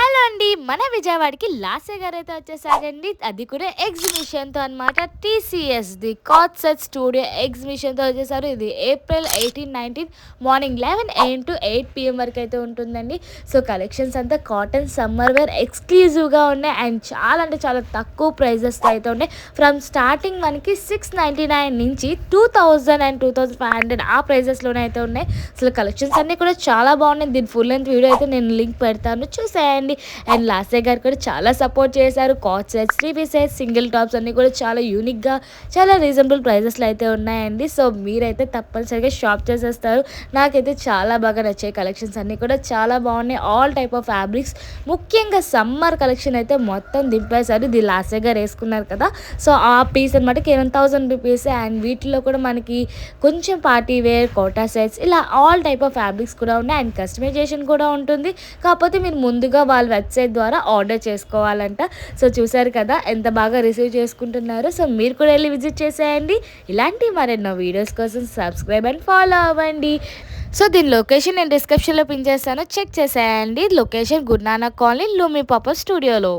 Hello అండి. మన విజయవాడకి లాస్య గారైతే వచ్చేసారండి. అది కూడా ఎగ్జిబిషన్‌తో అనమాట. టీసీఎస్‌ది కార్డ్ స్టూడియో ఎగ్జిబిషన్‌తో వచ్చేసారు. ఇది April 18, 19 morning 11 AM to 8 PM వరకు అయితే ఉంటుందండి. సో కలెక్షన్స్ అంతా కాటన్ సమ్మర్ వేర్ ఎక్స్‌క్లూజివ్‌గా ఉన్నాయి అండ్ చాలా అంటే చాలా తక్కువ ప్రైజెస్‌తో అయితే ఉన్నాయి. ఫ్రమ్ స్టార్టింగ్ మనకి 699 నుంచి 2000 అండ్ 2500 ఆ ప్రైజెస్‌లోనే అయితే ఉన్నాయి. అసలు కలెక్షన్స్ అన్నీ కూడా చాలా బాగున్నాయి. దీని ఫుల్ లెంత్ వీడియో అయితే నేను లింక్ పెడతాను, చూసేయండి. అండ్ లాస్య గారు కూడా చాలా సపోర్ట్ చేశారు. Coord sets, 3 piece sets, single tops అన్నీ కూడా చాలా యూనిక్గా చాలా రీజనబుల్ ప్రైజెస్లో అయితే ఉన్నాయండి. సో మీరైతే తప్పనిసరిగా షాప్ చేసేస్తారు. నాకైతే చాలా బాగా నచ్చాయి. కలెక్షన్స్ అన్నీ కూడా చాలా బాగున్నాయి. ఆల్ టైప్ ఆఫ్ ఫ్యాబ్రిక్స్, ముఖ్యంగా సమ్మర్ కలెక్షన్ అయితే మొత్తం దింపేశారు. ఇది లాస్య గారు వేసుకున్నారు కదా, సో ఆ పీస్ అనమాట కేవలం 1000 రూపీస్. అండ్ వీటిలో కూడా మనకి కొంచెం పార్టీ వేర్, కోటా సెట్స్, ఇలా ఆల్ టైప్ ఆఫ్ ఫ్యాబ్రిక్స్ కూడా ఉన్నాయి. అండ్ కస్టమైజేషన్ కూడా ఉంటుంది. కాకపోతే మీరు ముందుగా వాళ్ళ వెబ్సైట్ ద్వారా ఆర్డర్ చేసుకోవాలంట. సో చూసారు కదా ఎంత బాగా రిసీవ్ చేసుకుంటున్నారు. సో మీరు కూడా వెళ్ళి విజిట్ చేసేయండి. ఇలాంటి మరెన్నో వీడియోస్ కోసం సబ్స్క్రైబ్ అండ్ ఫాలో అవ్వండి. సో దీని లొకేషన్ నేను డిస్క్రిప్షన్లో పిన్ చేస్తాను, చెక్ చేసేయండి. లొకేషన్ గుడ్ నానక్ కాలనీ, లూమి పాప స్టూడియోలో.